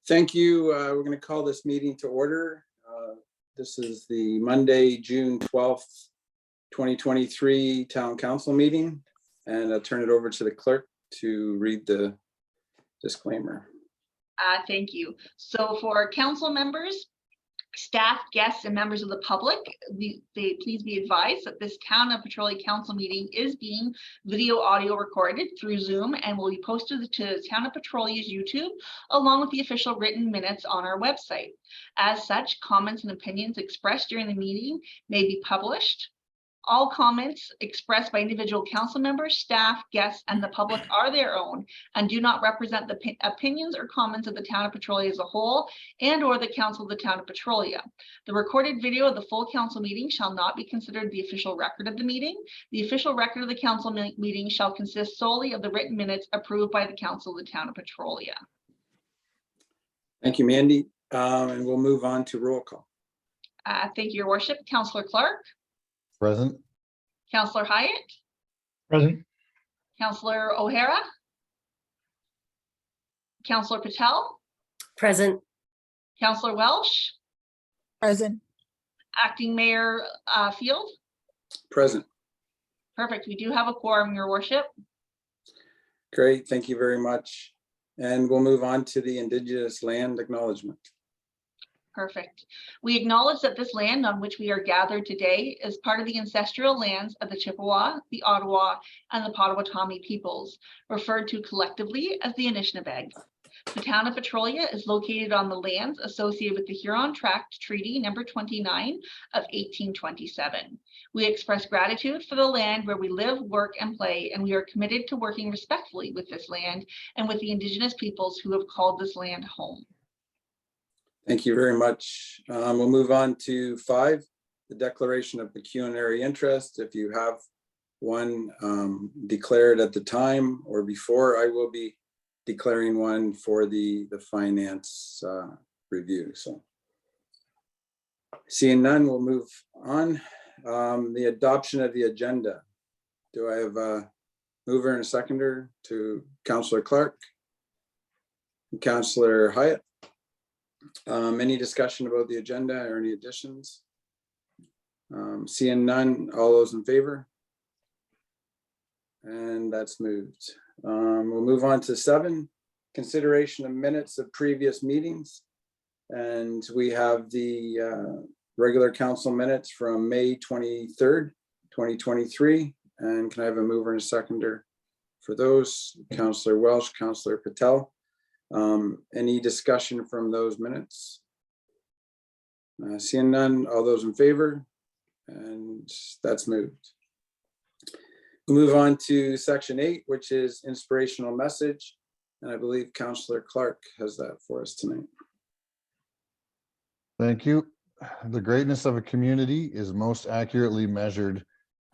Thank you. We're going to call this meeting to order. This is the Monday, June 12th, 2023 Town Council meeting, and I'll turn it over to the clerk to read the disclaimer. Thank you. So for council members, staff, guests, and members of the public, please be advised that this Town of Petrolia Council meeting is being audio recorded through Zoom and will be posted to Town of Petrolia's YouTube, along with the official written minutes on our website. As such, comments and opinions expressed during the meeting may be published. All comments expressed by individual council members, staff, guests, and the public are their own and do not represent the opinions or comments of the Town of Petrolia as a whole and or the Council of the Town of Petrolia. The recorded video of the full council meeting shall not be considered the official record of the meeting. The official record of the council meeting shall consist solely of the written minutes approved by the Council of the Town of Petrolia. Thank you, Mandy. And we'll move on to roll call. Thank you, Your Worship. Councillor Clark. Present. Councillor Hyatt. Present. Councillor O'Hara. Councillor Patel. Present. Councillor Welsh. Present. Acting Mayor Field. Present. Perfect. We do have a quorum, Your Worship. Great. Thank you very much. And we'll move on to the Indigenous land acknowledgement. Perfect. We acknowledge that this land on which we are gathered today is part of the ancestral lands of the Chippewa, the Ottawa, and the Potawatomi peoples, referred to collectively as the Anishinaabe. The Town of Petrolia is located on the lands associated with the Huron Tract Treaty number 29 of 1827. We express gratitude for the land where we live, work, and play, and we are committed to working respectfully with this land and with the Indigenous peoples who have called this land home. Thank you very much. We'll move on to 5, the declaration of pecuniary interest. If you have one declared at the time or before, I will be declaring one for the finance review. So seeing none, we'll move on. The adoption of the agenda. Do I have a mover and a seconder to Councillor Clark? Councillor Hyatt? Any discussion about the agenda or any additions? Seeing none, all those in favor? And that's moved. We'll move on to 7, consideration of minutes of previous meetings. And we have the regular council minutes from May 23rd, 2023. And can I have a mover and a seconder for those? Councillor Welsh, Councillor Patel. Any discussion from those minutes? Seeing none, all those in favor? And that's moved. We'll move on to section 8, which is inspirational message. And I believe Councillor Clark has that for us tonight. Thank you. The greatness of a community is most accurately measured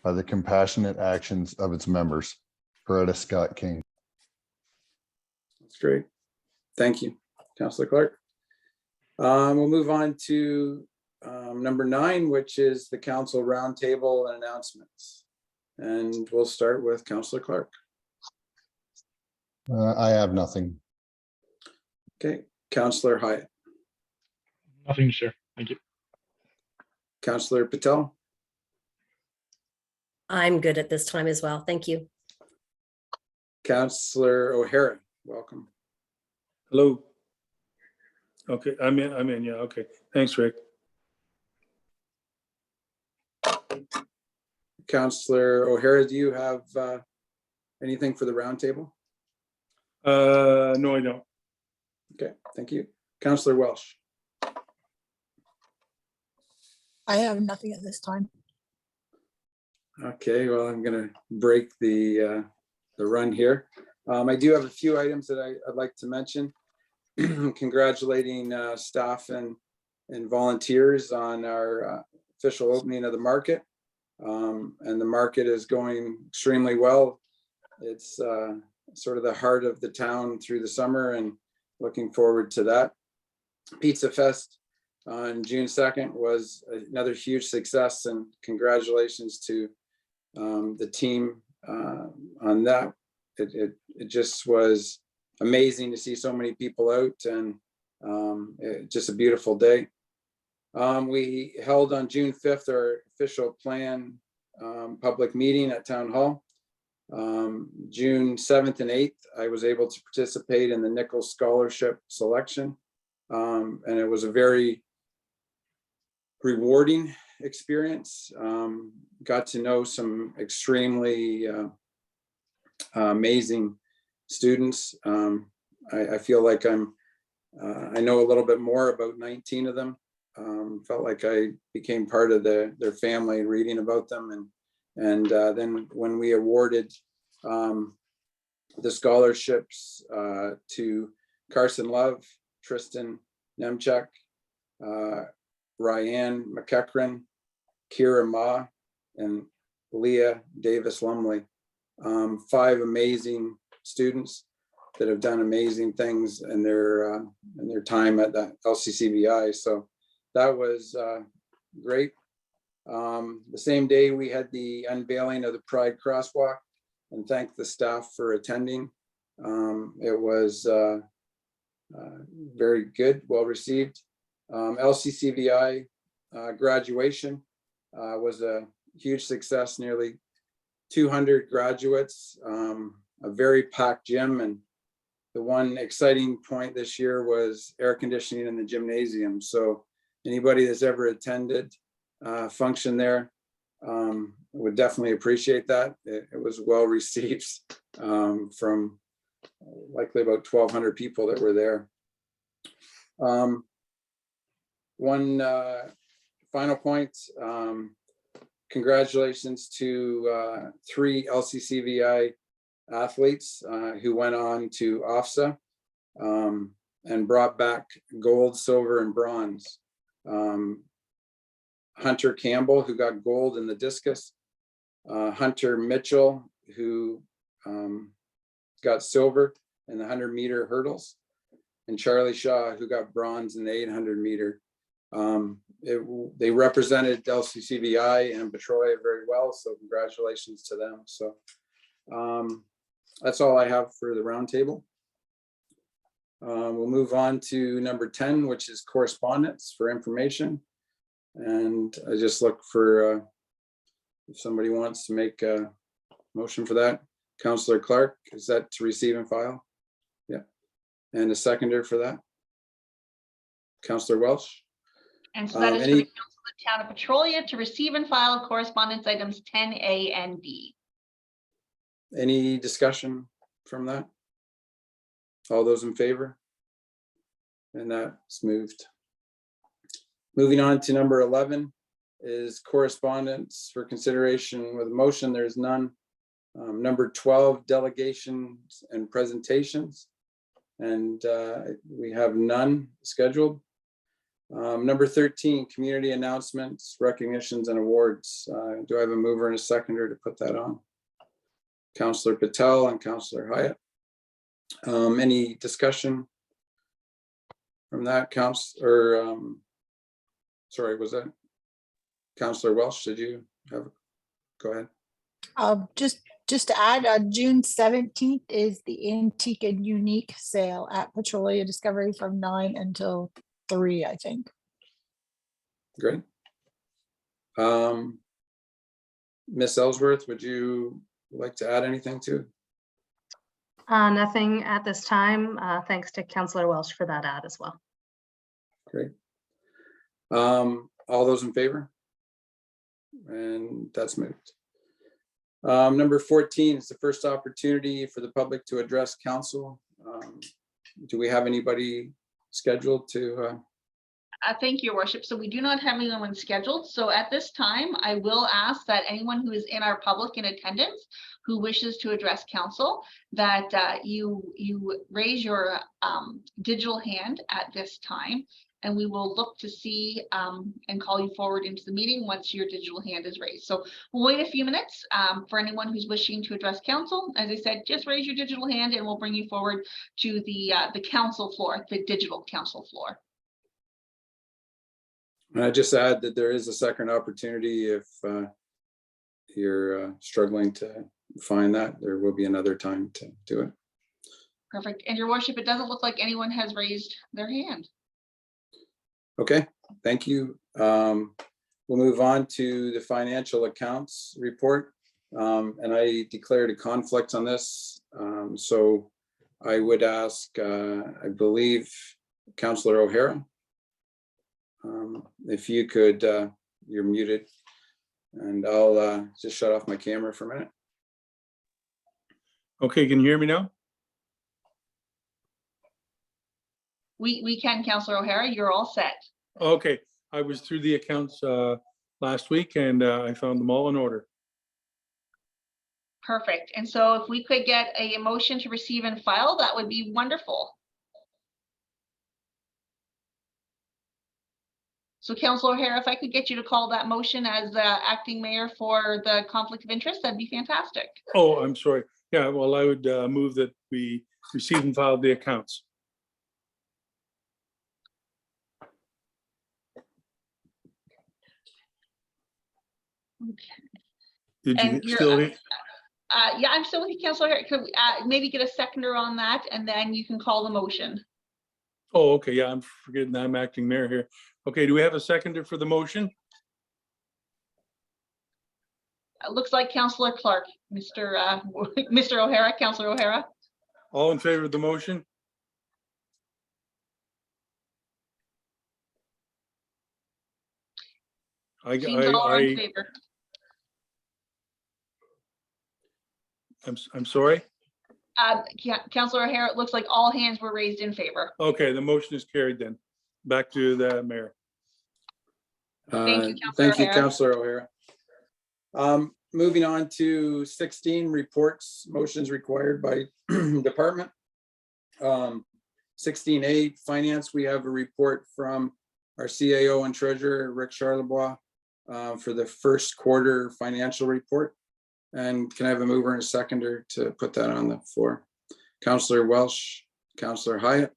by the compassionate actions of its members. Coretta Scott King. That's great. Thank you, Councillor Clark. We'll move on to number 9, which is the council roundtable and announcements. And we'll start with Councillor Clark. I have nothing. Okay, Councillor Hyatt. Nothing, sir. Thank you. Councillor Patel. I'm good at this time as well. Thank you. Councillor O'Hara, welcome. Hello. Okay, I'm in, yeah, okay. Thanks, Rick. Councillor O'Hara, do you have anything for the roundtable? No, I don't. Okay, thank you. Councillor Welsh. I have nothing at this time. Okay, well, I'm going to break the run here. I do have a few items that I'd like to mention. Congratulating staff and volunteers on our official opening of the market. And the market is going extremely well. It's sort of the heart of the town through the summer, and looking forward to that. Pizza Fest on June 2nd was another huge success, and congratulations to the team on that. It just was amazing to see so many people out, and Just a beautiful day. We held on June 5th our official plan public meeting at Town Hall. June 7th and 8th, I was able to participate in the Nichols Scholarship selection. And it was a very rewarding experience. Got to know some extremely amazing students. I feel like I know a little bit more about 19 of them. Felt like I became part of their family reading about them. And then when we awarded the scholarships to Carson Love, Tristan Nemchuk, Ryan McEachran, Kira Ma, and Leah Davis Lumley. 5 amazing students that have done amazing things in their time at the LCCVI. So that was great. The same day we had the unveiling of the Pride Crosswalk, and thank the staff for attending. It was very good, well received. LCCVI graduation was a huge success, nearly 200 graduates, a very packed gym. And the one exciting point this year was air conditioning in the gymnasium. So anybody that's ever attended function there would definitely appreciate that. It was well received from likely about 1,200 people that were there. One final point, congratulations to 3 LCCVI athletes who went on to OFSA and brought back gold, silver, and bronze. Hunter Campbell, who got gold in the discus, Hunter Mitchell, who got silver in the 100-meter hurdles, and Charlie Shaw, who got bronze in the 800-meter. They represented LCCVI and Petrolia very well, so congratulations to them. So that's all I have for the roundtable. We'll move on to number 10, which is correspondence for information. And I just look for if somebody wants to make a motion for that. Councillor Clark, is that to receive and file? Yeah. And a seconder for that? Councillor Welsh? And so that is for the Council of the Town of Petrolia to receive and file correspondence items 10A and B. Any discussion from that? All those in favor? And that's moved. Moving on to number 11 is correspondence for consideration with a motion. There's none. Number 12, delegations and presentations. And we have none scheduled. Number 13, community announcements, recognitions, and awards. Do I have a mover and a seconder to put that on? Councillor Patel and Councillor Hyatt. Any discussion from that? Sorry, was that Councillor Welsh? Did you have? Go ahead. Just to add, June 17th is the Antique and Unique sale at Petrolia Discovery from 9 until 3, I think. Great. Miss Ellsworth, would you like to add anything to it? Nothing at this time. Thanks to Councillor Welsh for that ad as well. Great. All those in favor? And that's moved. Number 14 is the first opportunity for the public to address council. Do we have anybody scheduled to? Thank you, Your Worship. So we do not have anyone scheduled. So at this time, I will ask that anyone who is in our public in attendance who wishes to address council, that you raise your digital hand at this time, and we will look to see and call you forward into the meeting once your digital hand is raised. So we'll wait a few minutes for anyone who's wishing to address council. As I said, just raise your digital hand and we'll bring you forward to the council floor, the digital council floor. And I just add that there is a second opportunity if you're struggling to find that. There will be another time to do it. Perfect. And Your Worship, it doesn't look like anyone has raised their hand. Okay, thank you. We'll move on to the financial accounts report. And I declared a conflict on this. So I would ask, I believe, Councillor O'Hara, if you could, you're muted, and I'll just shut off my camera for a minute. Okay, can you hear me now? We can, Councillor O'Hara, you're all set. Okay, I was through the accounts last week and I found them all in order. Perfect. And so if we could get a motion to receive and file, that would be wonderful. So Councillor O'Hara, if I could get you to call that motion as acting mayor for the conflict of interest, that'd be fantastic. Oh, I'm sorry. Yeah, well, I would move that we receive and file the accounts. Did And you you're, still hear? yeah, I'm still with you, Councillor O'Hara. Could we, maybe get a seconder on that, and then you can call the motion. Oh, okay, yeah, I'm forgetting I'm acting mayor here. Okay, do we have a seconder for the motion? It looks like Councillor Clark, Mr. Mr. O'Hara, Councillor O'Hara. All in favor of the motion? Seems all are in favor. I'm sorry? Councillor O'Hara, it looks like all hands were raised in favor. Okay, the motion is carried then. Back to the mayor. Thank you, Thank you, Councillor Councillor O'Hara. Moving on to 16 reports, motions required by department. 16A, finance, we have a report from our CAO and treasurer, Rick Charlebois, for the first quarter financial report. And can I have a mover and a seconder to put that on the floor? Councillor Welsh, Councillor Hyatt.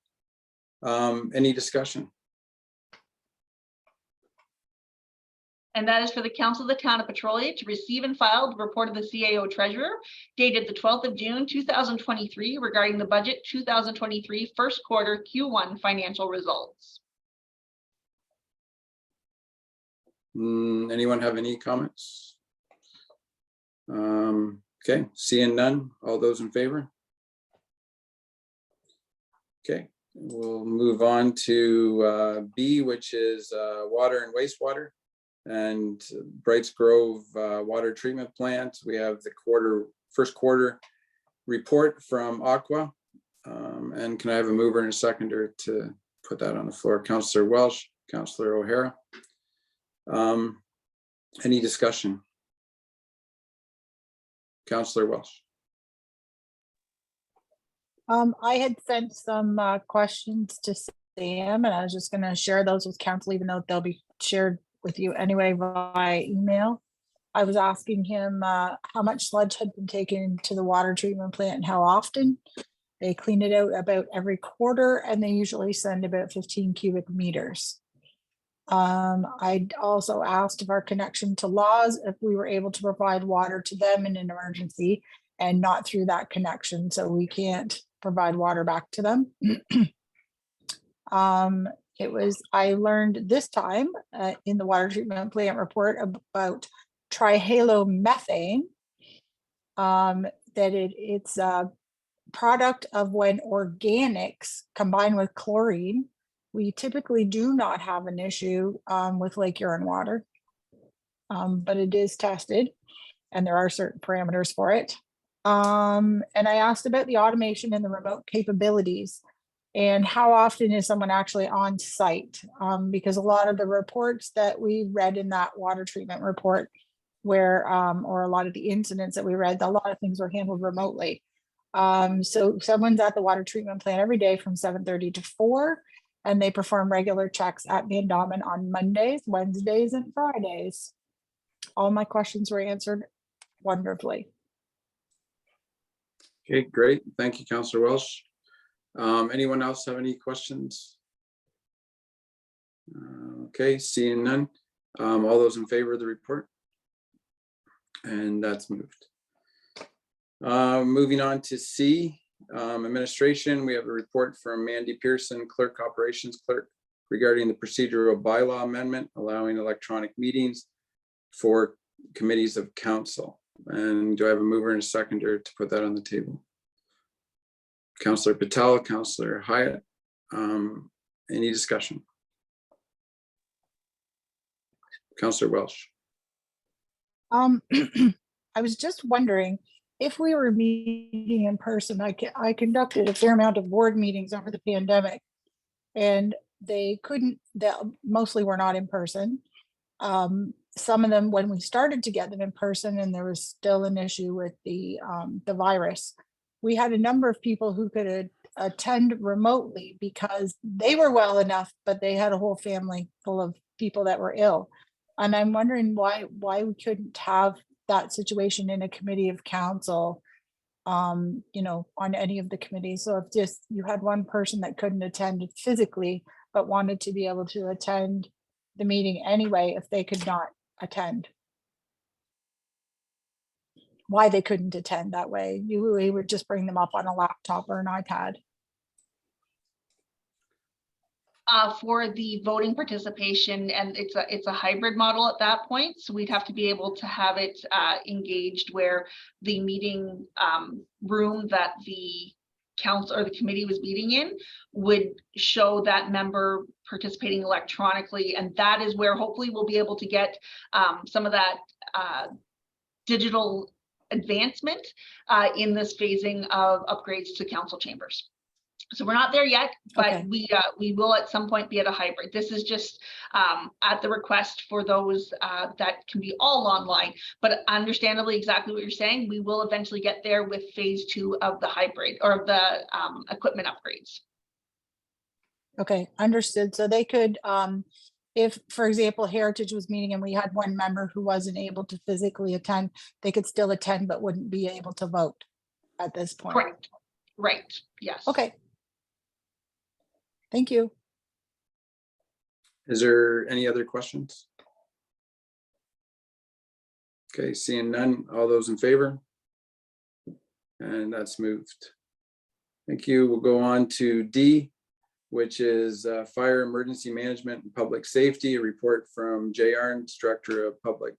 Any discussion? And that is for the Council of the Town of Petrolia to receive and file the report of the CAO Treasurer dated the 12th of June, 2023 regarding the budget 2023 first quarter Q1 financial results. Anyone have any comments? Okay, seeing none, all those in favor? Okay, we'll move on to B, which is water and wastewater. And Brights Grove water treatment plant. We have the first quarter report from Aqua. And can I have a mover and a seconder to put that on the floor? Councillor Welsh, Councillor O'Hara. Any discussion? Councillor Welsh. I had sent some questions to Sam, and I was just gonna share those with council, even though they'll be shared with you anyway via email. I was asking him how much sludge had been taken to the water treatment plant and how often. They clean it out about every quarter, and they usually send about 15 cubic meters. I also asked if our connection to Laws, if we were able to provide water to them in an emergency and not through that connection, so we can't provide water back to them. I learned this time in the water treatment plant report about trihalomethane, that it's a product of when organics combine with chlorine. We typically do not have an issue with lake urine water, but it is tested and there are certain parameters for it. And I asked about the automation and the remote capabilities and how often is someone actually on site? Because a lot of the reports that we read in that water treatment report where, or a lot of the incidents that we read, a lot of things were handled remotely. So someone's at the water treatment plant every day from 7:30 to 4, and they perform regular checks at Van Damen on Mondays, Wednesdays, and Fridays. All my questions were answered wonderfully. Okay, great. Thank you, Councillor Welsh. Anyone else have any questions? Okay, seeing none. All those in favor of the report? And that's moved. Moving on to C, administration. We have a report from Mandy Pearson, Clerk, Operations Clerk, regarding the procedural bylaw amendment, allowing electronic meetings for committees of council. And do I have a mover and a seconder to put that on the table? Councillor Patel, Councillor Hyatt. Any discussion? Councillor Welsh. I was just wondering if we were meeting in person. I conducted a fair amount of board meetings over the pandemic, and they couldn't. That mostly were not in person. Some of them, when we started to get them in person, and there was still an issue with the virus, we had a number of people who could attend remotely because they were well enough, but they had a whole family full of people that were ill. And I'm wondering why we couldn't have that situation in a committee of council, you know, on any of the committees. So if just you had one person that couldn't attend physically, but wanted to be able to attend the meeting anyway, if they could not attend. Why they couldn't attend that way. We would just bring them up on a laptop or an iPad. For the voting participation, and it's a hybrid model at that point, so we'd have to be able to have it engaged where the meeting room that the council or the committee was meeting in would show that member participating electronically, and that is where hopefully we'll be able to get some of that digital advancement in this phasing of upgrades to council chambers. So we're not there yet, but Okay. we will at some point be at a hybrid. This is just at the request for those that can be all online, but understandably exactly what you're saying, we will eventually get there with phase 2 of the hybrid or the equipment upgrades. Okay, understood. So they could, if, for example, Heritage was meeting and we had one member who wasn't able to physically attend, they could still attend but wouldn't be able to vote at this point. Correct. Right. Yes. Okay. Thank you. Is there any other questions? Okay, seeing none, all those in favor? And that's moved. Thank you. We'll go on to D, which is Fire Emergency Management and Public Safety, a report from Jay Arns, Director of Public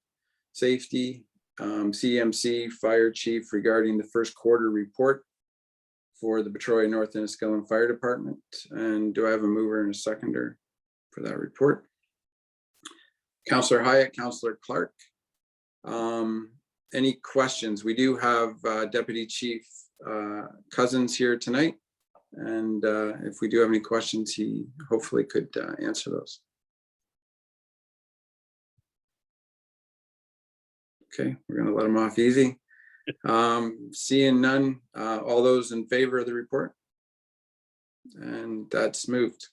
Safety, CMC Fire Chief regarding the first quarter report for the Petrolia North Enniskillen Fire Department. And do I have a mover and a seconder for that report? Councillor Hyatt, Councillor Clark. Any questions? We do have Deputy Chief Cousins here tonight. And if we do have any questions, he hopefully could answer those. Okay, we're gonna let him off easy. Seeing none, all those in favor of the report? And that's moved.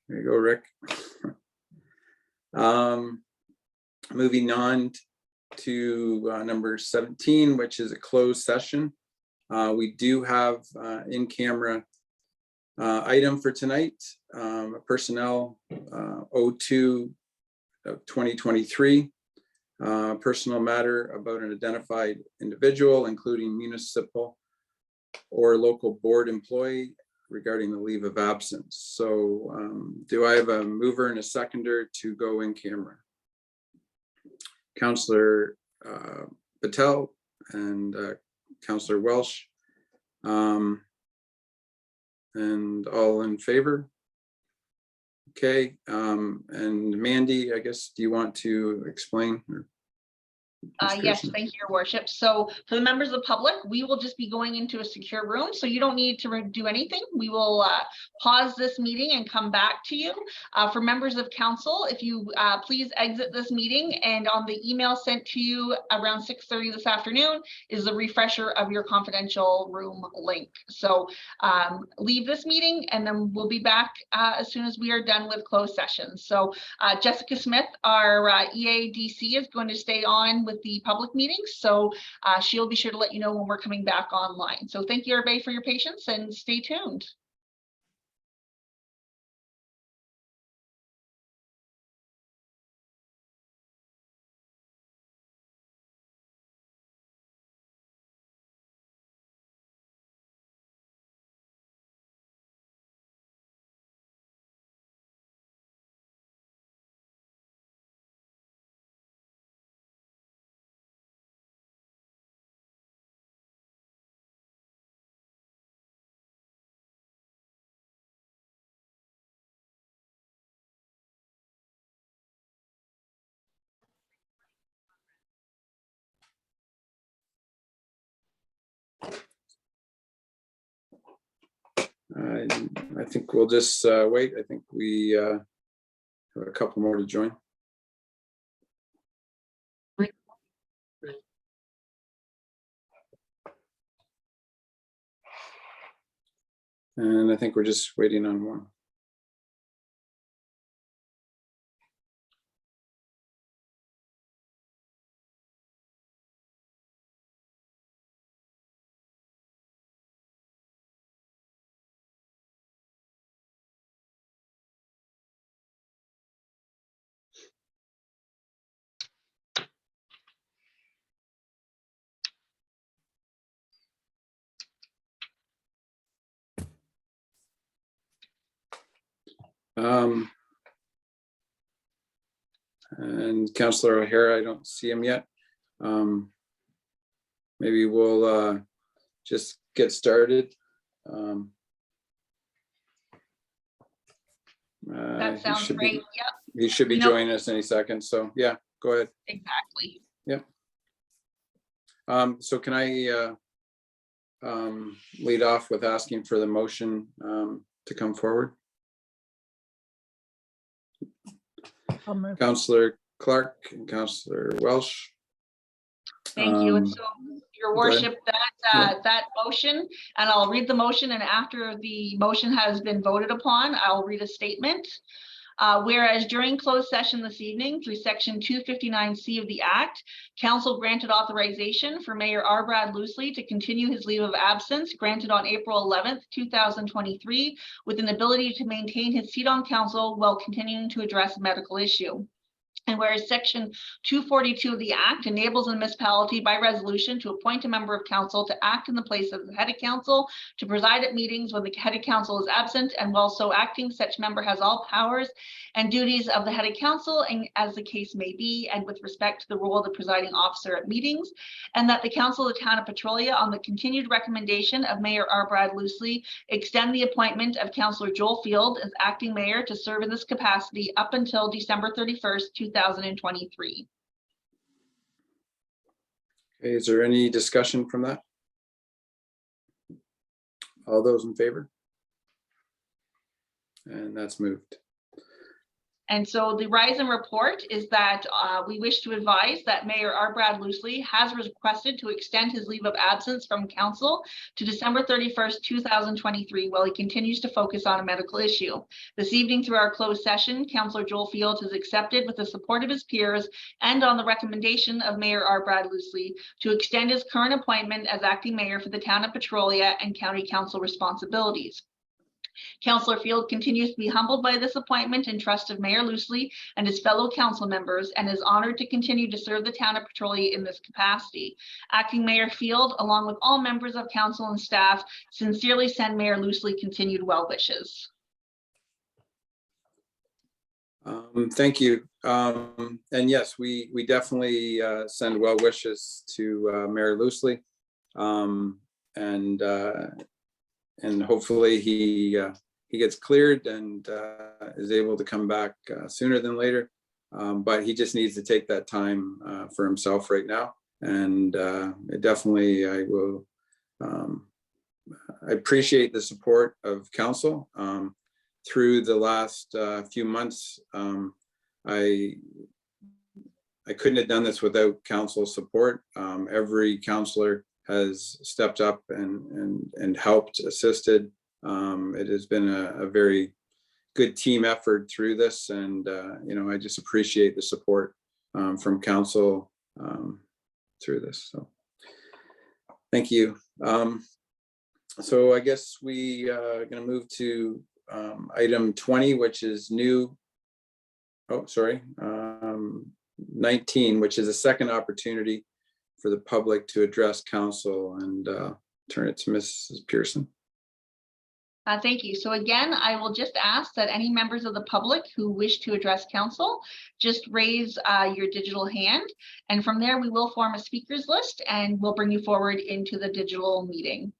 There you go, Rick. Moving on to number 17, which is a closed session. We do have in-camera item for tonight, a personnel 02 of 2023. Personal matter about an identified individual, including municipal or local board employee regarding the leave of absence. So do I have a mover and a seconder to go in camera? Councillor Patel and Councillor Welsh. And all in favor? Okay, and Mandy, I guess, do you want to explain? Yes, thank you, Your Worship. So for the members of the public, we will just be going into a secure room, so you don't need to do anything. We will pause this meeting and come back to you. For members of council, if you please exit this meeting, and on the email sent to you around 6:30 this afternoon is a refresher of your confidential room link. So leave this meeting, and then we'll be back as soon as we are done with closed sessions. So Jessica Smith, our EADC, is going to stay on with the public meetings, so she'll be sure to let you know when we're coming back online. So thank you, everybody, for your patience, and stay tuned. I think we'll just wait. I think we have a couple more to join. And I think we're just waiting on one. And Councillor O'Hara, I don't see him yet. Maybe we'll just get started. That sounds great. Yep, He should be No. joining us any second. So yeah, go ahead. exactly. So can I lead off with asking for the motion to come forward? I'll move. Councillor Clark and Councillor Welsh. Thank you. And so, Your go ahead. Worship, that motion, and I'll read the motion, and after the motion has been voted upon, I'll read a statement. Whereas during closed session this evening through section 259C of the Act, Council granted authorization for Mayor R. Brad Loosely to continue his leave of absence granted on April 11th, 2023, with an ability to maintain his seat on Council while continuing to address a medical issue. And whereas section 242 of the Act enables a municipality by resolution to appoint a member of council to act in the place of the head of council, to preside at meetings when the head of council is absent, and while so acting, such member has all powers and duties of the head of council, and as the case may be, and with respect to the role of the presiding officer at meetings, and that the council of the town of Petrolia, on the continued recommendation of Mayor R. Brad Loosely, extend the appointment of Councillor Joel Field as acting mayor to serve in this capacity up until December 31st, 2023. Okay, is there any discussion from that? All those in favor? And that's moved. And so the rise and report is that we wish to advise that Mayor R. Brad Loosely has requested to extend his leave of absence from council to December 31st, 2023, while he continues to focus on a medical issue. This evening through our closed session, Councillor Joel Field has accepted with the support of his peers and on the recommendation of Mayor R. Brad Loosely to extend his current appointment as acting mayor for the town of Petrolia and county council responsibilities. Councillor Field continues to be humbled by this appointment and trust of Mayor Loosely and his fellow council members, and is honored to continue to serve the town of Petrolia in this capacity. Acting Mayor Field, along with all members of council and staff, sincerely send Mayor Loosely continued well wishes. Thank you. And yes, we definitely send well wishes to Mayor Loosely. And hopefully he gets cleared and is able to come back sooner than later. But he just needs to take that time for himself right now. And definitely I appreciate the support of council. Through the last few months, I couldn't have done this without council support. Every councillor has stepped up and helped, assisted. It has been a very good team effort through this, and I just appreciate the support from council through this. So thank you. So I guess we are going to move to item 20, which is new. Oh, sorry, 19, which is a second opportunity for the public to address council, and turn it to Mrs. Pearson. Thank you. So again, I will just ask that any members of the public who wish to address council, just raise your digital hand. And from there, we will form a speakers list and we'll bring you forward into the digital meeting.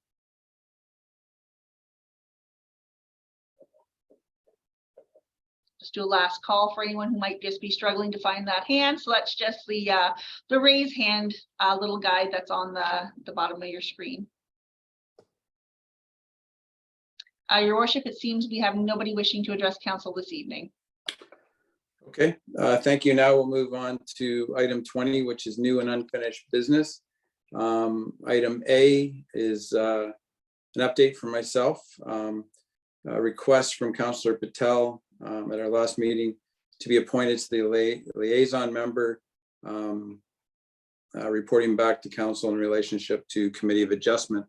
Just do a last call for anyone who might just be struggling to find that hand. So that's just the raise hand little guide that's on the bottom of your screen. Your worship, it seems we have nobody wishing to address council this evening. Okay, thank you. Now we'll move on to item 20, which is new and unfinished business. Item A is an update from myself. A request from Councillor Patel at our last meeting to be appointed to the liaison member, reporting back to council in relationship to Committee of Adjustment.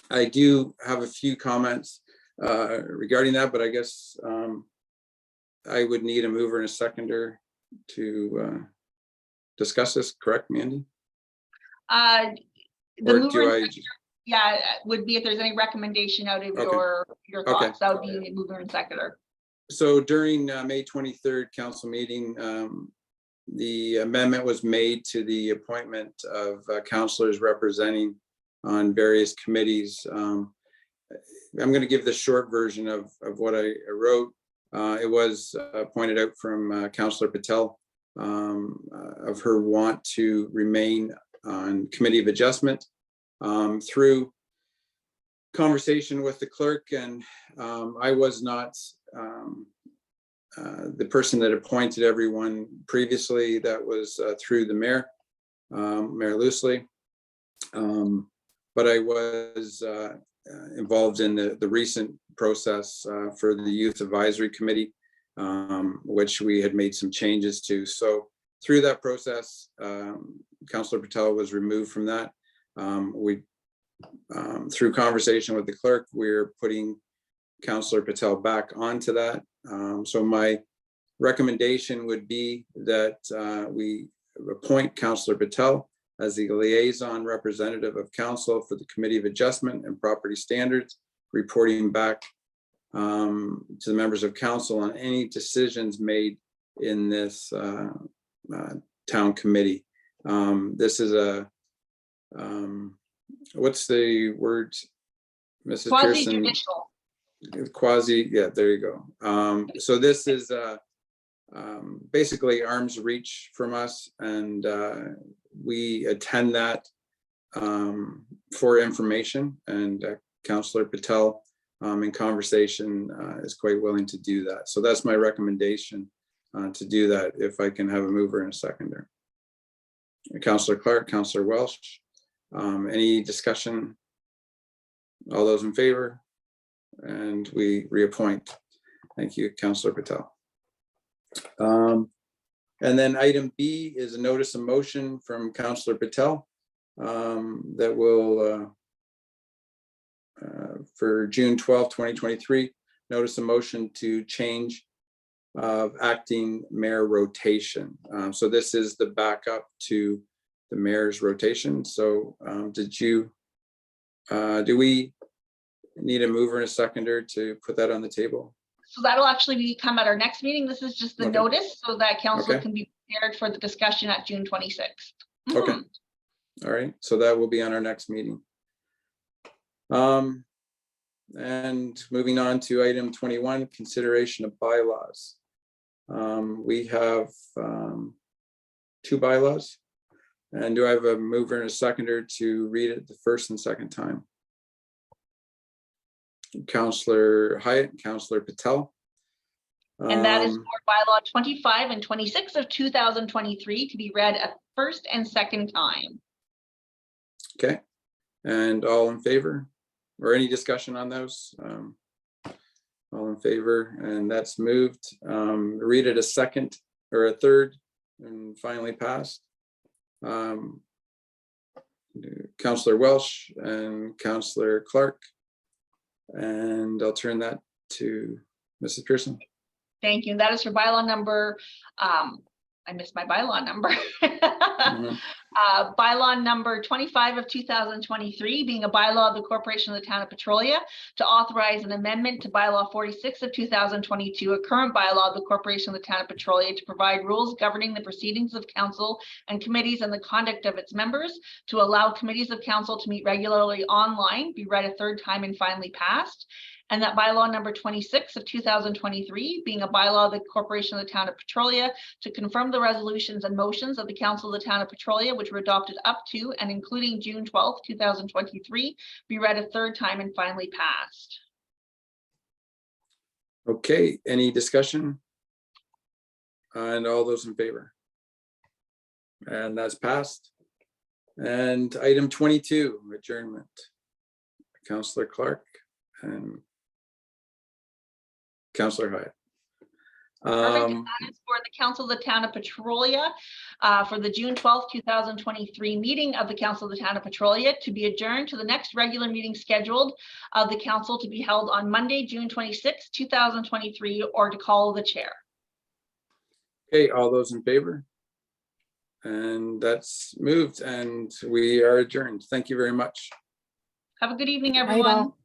I do have a few comments regarding that, but I guess I would need a mover and a seconder to discuss this, correct, Mandy? The Or mover do and I, seconder, yeah, would be if there's any recommendation out of Okay. your Okay. thoughts, that would be the mover and seconder. so during May 23rd council meeting, the amendment was made to the appointment of councillors representing on various committees. I'm going to give the short version of what I wrote. It was pointed out from Councillor Patel of her want to remain on Committee of Adjustment. Through conversation with the clerk, and I was not the person that appointed everyone previously. That was through the mayor, Mayor Loosely. But I was involved in the recent process for the Youth Advisory Committee, which we had made some changes to. So through that process, Councillor Patel was removed from that. Through conversation with the clerk, we're putting Councillor Patel back onto that. So my recommendation would be that we appoint Councillor Patel as the liaison representative of council for the Committee of Adjustment and Property Standards, reporting back to the members of council on any decisions made in this town committee. This is a, what's the word, Mrs. Pearson? Quasi-judicial. Quasi, yeah, there you go. So this is basically arm's reach from us, and we attend that for information, and Councillor Patel in conversation is quite willing to do that. So that's my recommendation to do that, if I can have a mover and a seconder. Councillor Clark, Councillor Welsh, any discussion? All those in favor? And we reappoint. Thank you, Councillor Patel. And then item B is a notice of motion from Councillor Patel that will, for June 12, 2023, notice of motion to change of acting mayor rotation. So this is the backup to the mayor's rotation. So do we need a mover and a seconder to put that on the table? So that'll actually come at our next meeting. This is just the Okay. notice so that council Okay. can be prepared for the discussion at June 26th. Okay. All right, so that will be on our next meeting. And moving on to item 21, consideration of bylaws. We have 2 bylaws. And do I have a mover and a seconder to read it the first and second time? Councillor Hyatt, Councillor Patel. And that is for bylaw 25 and 26 of 2023 to be read a first and second time. Okay, and all in favor, or any discussion on those? All in favor, and that's moved. Read it a second or a third and finally passed. Councillor Welsh and Councillor Clark. And I'll turn that to Mrs. Pearson. Thank you. That is for bylaw number, I missed my bylaw number. Bylaw number 25 of 2023, being a bylaw of the Corporation of the Town of Petrolia to authorize an amendment to bylaw 46 of 2022, a current bylaw of the Corporation of the Town of Petrolia to provide rules governing the proceedings of council and committees and the conduct of its members, to allow committees of council to meet regularly online, be read a third time and finally passed. and that bylaw number 26 of 2023, being a bylaw of the Corporation of the Town of Petrolia, to confirm the resolutions and motions of the Council of the Town of Petrolia, which were adopted up to and including June 12th, 2023, be read a third time and finally passed. Okay, any discussion? And all those in favor? And that's passed. And item 22, adjournment. Councillor Clark and Councillor Hyatt. Perfect. And that is for the Council of the Town of Petrolia for the June 12th, 2023 meeting of the Council of the Town of Petrolia to be adjourned to the next regular meeting scheduled of the council to be held on Monday, June 26th, 2023, or to call the chair. Okay, all those in favor? And that's moved and we are adjourned. Thank you very much. Have a good evening, Night, everyone. all.